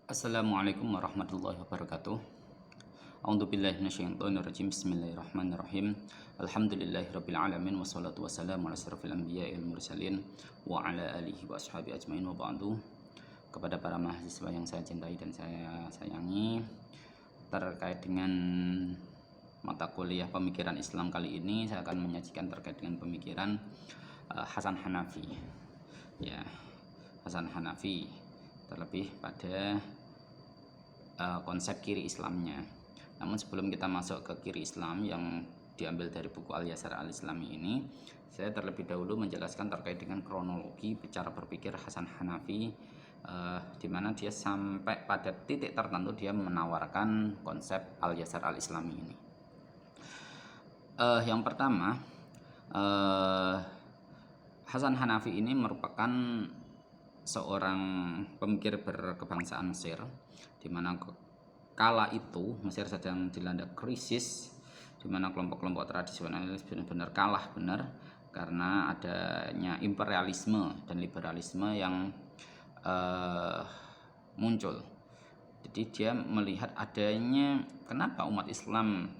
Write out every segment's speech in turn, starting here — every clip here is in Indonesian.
Assalamualaikum warahmatullahi wabarakatuh. A'udzubillahi minasyaitonirrajim. Bismillahirrahmanirrahim. Alhamdulillahirabbil alamin wassalatu wassalamu ala asyrofil anbiya'i wal mursalin wa ala alihi wa ashabihi ajmain wa ba'du. Kepada para mahasiswa yang saya cintai dan saya sayangi, terkait dengan mata kuliah pemikiran Islam kali ini saya akan menyajikan terkait dengan pemikiran Hasan Hanafi. Ya, Hasan Hanafi terlebih pada konsep kiri Islamnya. Namun sebelum kita masuk ke kiri Islam yang diambil dari buku Al-Yasar Al-Islami ini, saya terlebih dahulu menjelaskan terkait dengan kronologi cara berpikir Hasan Hanafi, di mana dia sampai pada titik tertentu dia menawarkan konsep Al-Yasar Al-Islami ini. Yang pertama, Hasan Hanafi ini merupakan seorang pemikir berkebangsaan Mesir, di mana kala itu Mesir sedang dilanda krisis, di mana kelompok-kelompok tradisionalis benar-benar kalah karena adanya imperialisme dan liberalisme yang muncul. Jadi dia melihat adanya kenapa umat Islam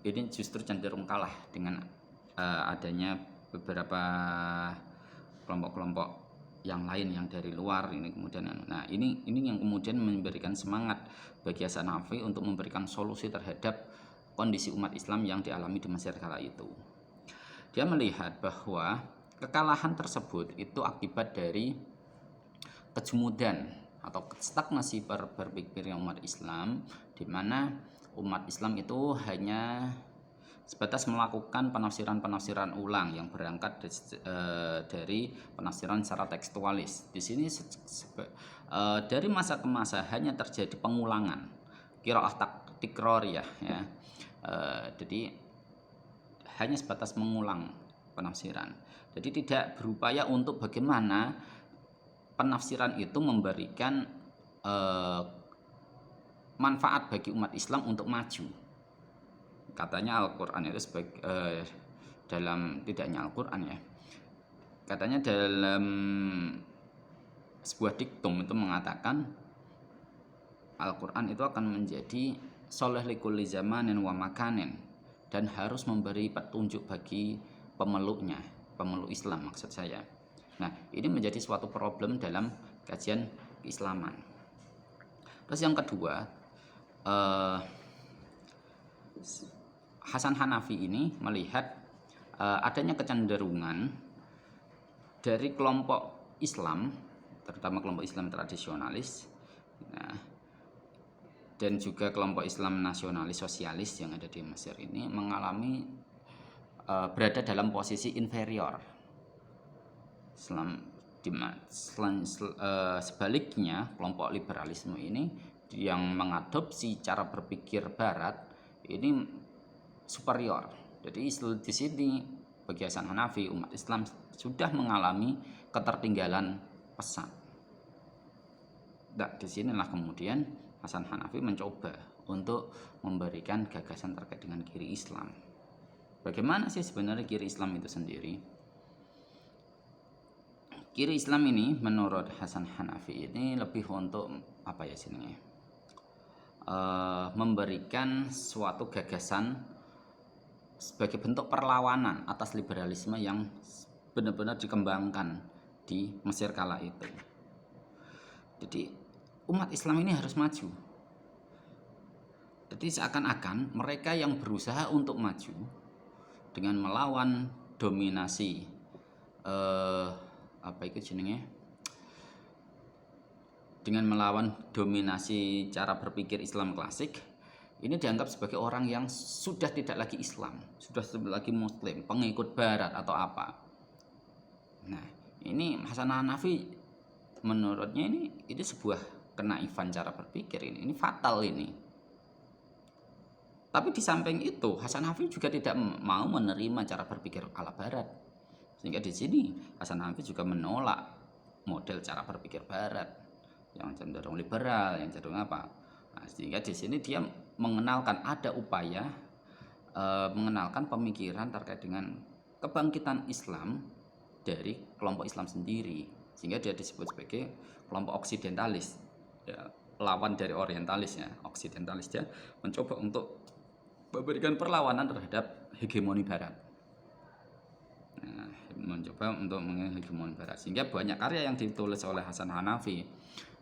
ini justru cenderung kalah dengan adanya beberapa kelompok-kelompok yang lain yang dari luar ini kemudian. Nah, ini yang kemudian memberikan semangat bagi Hasan Hanafi untuk memberikan solusi terhadap kondisi umat Islam yang dialami di Mesir kala itu. Dia melihat bahwa kekalahan tersebut itu akibat dari kejumudan atau stagnasi berpikirnya umat Islam, di mana umat Islam itu hanya sebatas melakukan penafsiran ulang yang berangkat dari penafsiran secara tekstualis. Di sini dari masa ke masa hanya terjadi pengulangan qiraah tikroriyah ya. Jadi hanya sebatas mengulang penafsiran. Jadi tidak berupaya untuk bagaimana penafsiran itu memberikan manfaat bagi umat Islam untuk maju. Katanya Al-Quran itu dalam, tidaknya Al-Quran ya, katanya dalam sebuah diktum itu mengatakan Al-Quran itu akan menjadi sholih likulli zamanin wa makanin, dan harus memberi petunjuk bagi pemeluknya, pemeluk Islam maksud saya. Nah, ini menjadi suatu problem dalam kajian keislaman. Terus yang kedua, Hasan Hanafi ini melihat adanya kecenderungan dari kelompok Islam, terutama kelompok Islam tradisionalis, dan juga kelompok Islam nasionalis sosialis yang ada di Mesir ini mengalami berada dalam posisi inferior. Sebaliknya, kelompok liberalisme ini yang mengadopsi cara berpikir Barat ini superior. Jadi di sini bagi Hasan Hanafi umat Islam sudah mengalami ketertinggalan pesat. Nah, disinilah kemudian Hasan Hanafi mencoba untuk memberikan gagasan terkait dengan kiri Islam. Bagaimana sih sebenarnya kiri Islam itu sendiri? Kiri Islam ini menurut Hasan Hanafi ini lebih untuk apa ya sini? Memberikan suatu gagasan sebagai bentuk perlawanan atas liberalisme yang benar-benar dikembangkan di Mesir kala itu. Jadi umat Islam ini harus maju. Jadi seakan-akan mereka yang berusaha untuk maju dengan melawan dominasi dengan melawan dominasi cara berpikir Islam klasik, ini dianggap sebagai orang yang sudah tidak lagi Islam, sudah tidak lagi Muslim, pengikut Barat atau apa. Nah, ini Hasan Hanafi menurutnya ini sebuah kenaifan cara berpikir, ini fatal ini. Tapi di samping itu Hasan Hanafi juga tidak mau menerima cara berpikir ala Barat, sehingga di sini Hasan Hanafi juga menolak model cara berpikir Barat yang cenderung liberal, yang cenderung apa. Nah, sehingga di sini dia mengenalkan ada upaya mengenalkan pemikiran terkait dengan kebangkitan Islam dari kelompok Islam sendiri, sehingga dia disebut sebagai kelompok oksidentalis ya, lawan dari orientalis ya, oksidentalis, dia mencoba untuk memberikan perlawanan terhadap hegemoni barat. Nah, mencoba untuk menghegemoni barat, sehingga banyak karya yang ditulis oleh Hasan Hanafi.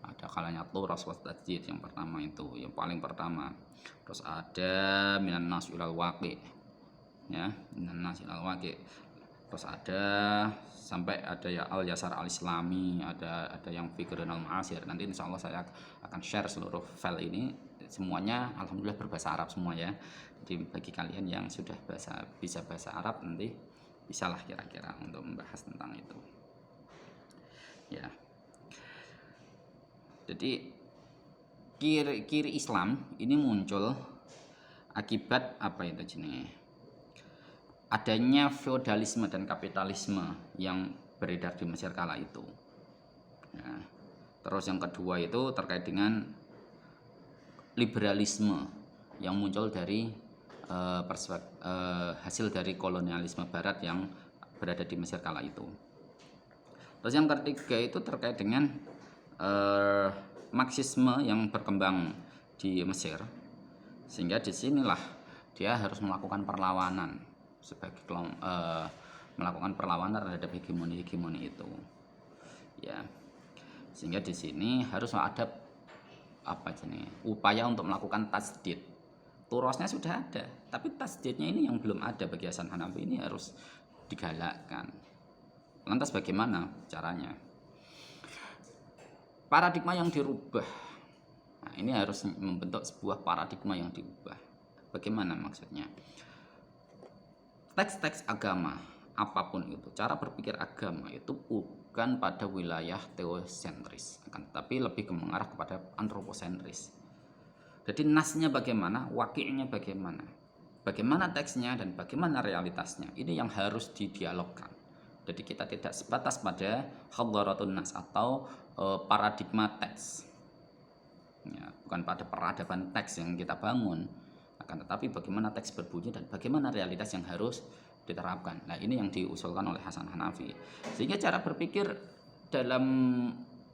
Ada kalanya Turas wa Tajdid yang pertama itu, yang paling pertama. Terus ada Minan Nas ilal Waqi, ya, Minan Nas ilal Waqi. Terus ada sampai ada ya Al Yasar Al Islami, ada yang Fikrun Al Ma'asir. Nanti insya Allah saya akan share seluruh file ini, semuanya alhamdulillah berbahasa Arab semua ya. Jadi bagi kalian yang sudah bisa bahasa Arab, nanti bisalah kira-kira untuk membahas tentang itu. Ya. Jadi kiri Islam ini muncul akibat apa itu jenenge? Adanya feodalisme dan kapitalisme yang beredar di Mesir kala itu. Ya. Terus yang kedua itu terkait dengan liberalisme yang muncul dari hasil dari kolonialisme Barat yang berada di Mesir kala itu. Terus yang ketiga itu terkait dengan Marxisme yang berkembang di Mesir, sehingga disinilah dia harus melakukan perlawanan sebagai melakukan perlawanan terhadap hegemoni itu, ya. Sehingga di sini harus ada upaya untuk melakukan tasdid. Turosnya sudah ada, tapi tasdidnya ini yang belum ada bagi Hasan Hanafi, ini harus digalakkan. Lantas bagaimana caranya? Paradigma yang dirubah. Nah, ini harus membentuk sebuah paradigma yang diubah. Bagaimana maksudnya? Teks-teks agama, apapun itu, cara berpikir agama itu bukan pada wilayah teosentris, tetapi lebih mengarah kepada antroposentris. Jadi nasnya bagaimana, waqi'nya bagaimana, bagaimana teksnya dan bagaimana realitasnya. Ini yang harus didialogkan. Jadi kita tidak sebatas pada hadharatun nas atau paradigma teks, ya, bukan pada peradaban teks yang kita bangun, akan tetapi bagaimana teks berbunyi dan bagaimana realitas yang harus diterapkan. Nah, ini yang diusulkan oleh Hasan Hanafi. Sehingga cara berpikir dalam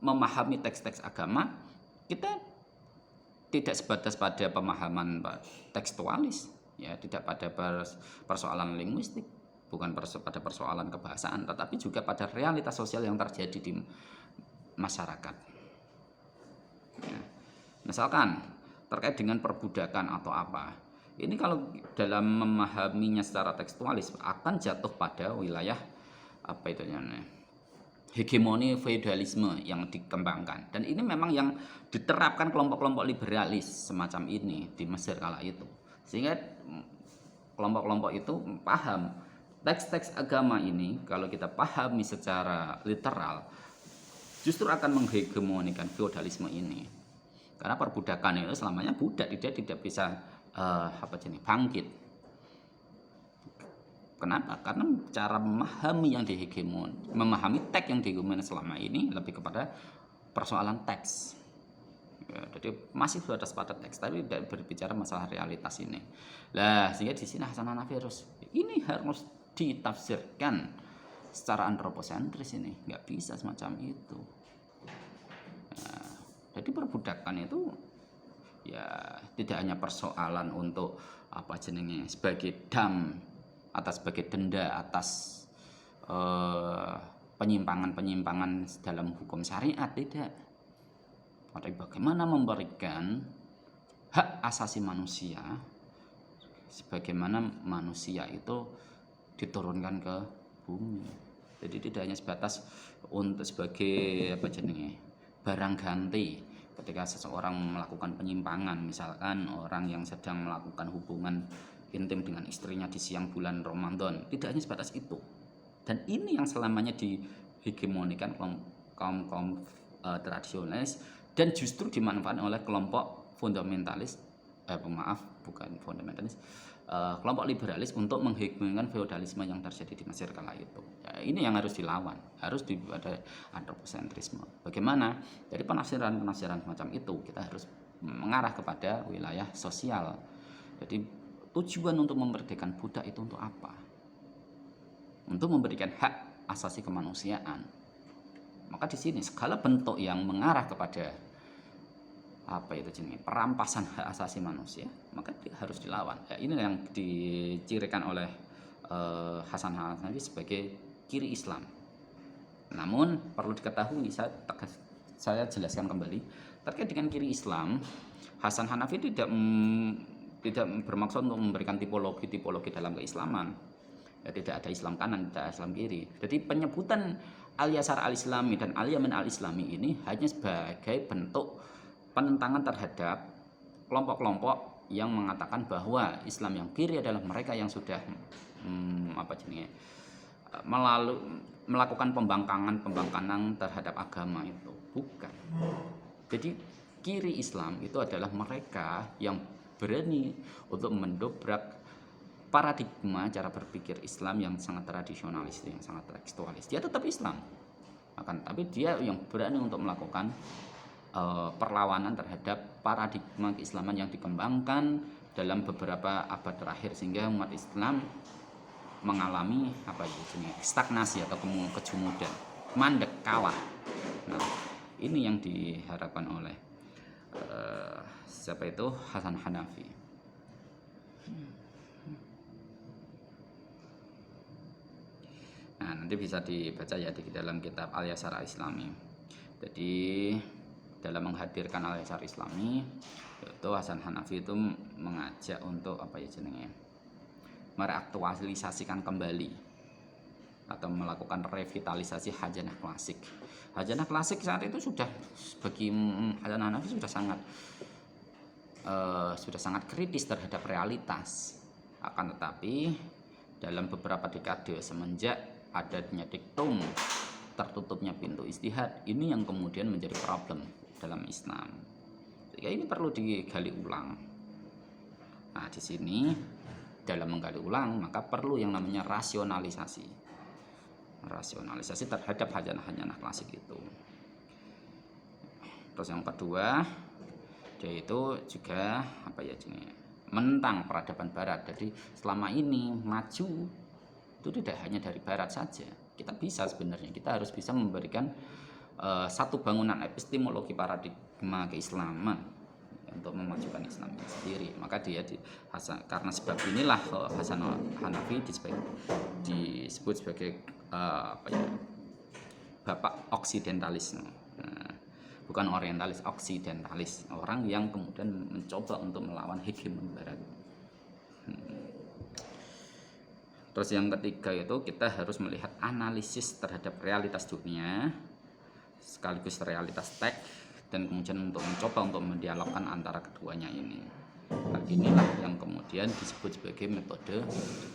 memahami teks-teks agama, kita tidak sebatas pada pemahaman tekstualis, ya, tidak pada persoalan linguistik, bukan pada persoalan kebahasaan, tetapi juga pada realitas sosial yang terjadi di masyarakat. Ya. Misalkan terkait dengan perbudakan atau apa, ini kalau dalam memahaminya secara tekstualis akan jatuh pada wilayah hegemoni feodalisme yang dikembangkan, dan ini memang yang diterapkan kelompok-kelompok liberalis semacam ini di Mesir kala itu, sehingga kelompok-kelompok itu paham teks-teks agama ini kalau kita pahami secara literal justru akan menghegemonikan feodalisme ini, karena perbudakan itu selamanya budak, dia tidak bisa bangkit. Kenapa? Karena cara memahami memahami teks yang dihegemoni selama ini lebih kepada persoalan teks. Ya, jadi masih batas pada teks, tapi tidak berbicara masalah realitas ini. Lah, sehingga di sini Hasan Hanafi ini harus ditafsirkan secara antroposentris, ini nggak bisa semacam itu. Nah, jadi perbudakan itu ya tidak hanya persoalan untuk sebagai dam atas sebagai denda atas penyimpangan dalam hukum syariat, tidak. Tapi bagaimana memberikan hak asasi manusia sebagaimana manusia itu diturunkan ke bumi. Jadi tidak hanya sebatas untuk sebagai barang ganti ketika seseorang melakukan penyimpangan, misalkan orang yang sedang melakukan hubungan intim dengan istrinya di siang bulan Ramadan, tidak hanya sebatas itu. Dan ini yang selamanya dihegemonikan kaum tradisionalis dan justru dimanfaatkan oleh kelompok fundamentalis, kelompok liberalis untuk menghegemonikan feodalisme yang terjadi di Mesir kala itu. Ya, ini yang harus dilawan, harus ada antroposentrisme. Bagaimana? Dari penafsiran semacam itu kita harus mengarah kepada wilayah sosial. Jadi tujuan untuk memerdekakan budak itu untuk apa? Untuk memberikan hak asasi kemanusiaan. Maka di sini segala bentuk yang mengarah kepada apa itu jenis perampasan hak asasi manusia, maka dia harus dilawan. Ya, ini yang dicirikan oleh Hasan Hanafi sebagai kiri Islam. Namun perlu diketahui, saya jelaskan kembali terkait dengan kiri Islam. Hasan Hanafi tidak bermaksud untuk memberikan tipologi dalam keislaman. Ya, tidak ada Islam kanan, tidak ada Islam kiri. Jadi penyebutan Al-Yasar Al-Islami dan Al-Yamin Al-Islami ini hanya sebagai bentuk penentangan terhadap kelompok-kelompok yang mengatakan bahwa Islam yang kiri adalah mereka yang sudah melakukan pembangkangan terhadap agama itu. Bukan. Jadi kiri Islam itu adalah mereka yang berani untuk mendobrak paradigma cara berpikir Islam yang sangat tradisionalis, yang sangat tekstualis. Dia tetap Islam, tapi dia yang berani untuk melakukan perlawanan terhadap paradigma keislaman yang dikembangkan dalam beberapa abad terakhir, sehingga umat Islam mengalami stagnasi atau kejumudan, mandek, kalah. Nah, ini yang diharapkan oleh siapa itu, Hasan Hanafi. Nah, nanti bisa dibaca ya di dalam kitab Al-Yasar Al-Islami. Jadi dalam menghadirkan Al-Yasar Islami, itu Hasan Hanafi itu mengajak untuk mereaktualisasikan kembali atau melakukan revitalisasi hajanah klasik. Hajanah klasik saat itu sudah bagi Hasan Hanafi sudah sangat kritis terhadap realitas. Akan tetapi dalam beberapa dekade semenjak adanya diktum, tertutupnya pintu ijtihad, ini yang kemudian menjadi problem dalam Islam. Jadi ini perlu digali ulang. Nah, di sini dalam menggali ulang maka perlu yang namanya rasionalisasi terhadap hajanah klasik itu. Terus yang kedua, yaitu juga menentang peradaban Barat. Jadi selama ini maju itu tidak hanya dari Barat saja. Kita harus bisa memberikan satu bangunan epistemologi paradigma keislaman untuk memajukan Islam sendiri. Maka karena sebab inilah Hasan Hanafi disebut sebagai bapak oksidentalisme. Bukan orientalis, oksidentalis, orang yang kemudian mencoba untuk melawan hegemoni Barat. Terus yang ketiga itu kita harus melihat analisis terhadap realitas dunia sekaligus realitas teks, dan kemudian mencoba untuk mendialogkan antara keduanya ini. Hal inilah yang kemudian disebut sebagai metode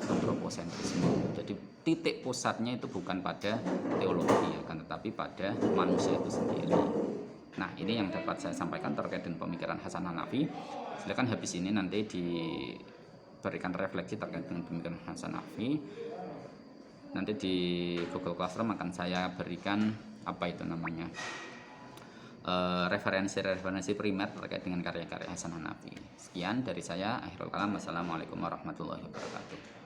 antroposentrisme. Jadi titik pusatnya itu bukan pada teologi, tetapi pada manusia itu sendiri. Nah, ini yang dapat saya sampaikan terkait dengan pemikiran Hasan Hanafi. Silakan habis ini nanti diberikan refleksi terkait dengan pemikiran Hasan Hanafi. Nanti di Google Classroom akan saya berikan referensi primer terkait dengan karya-karya Hasan Hanafi. Sekian dari saya, akhirul kalam. Wassalamualaikum warahmatullahi wabarakatuh.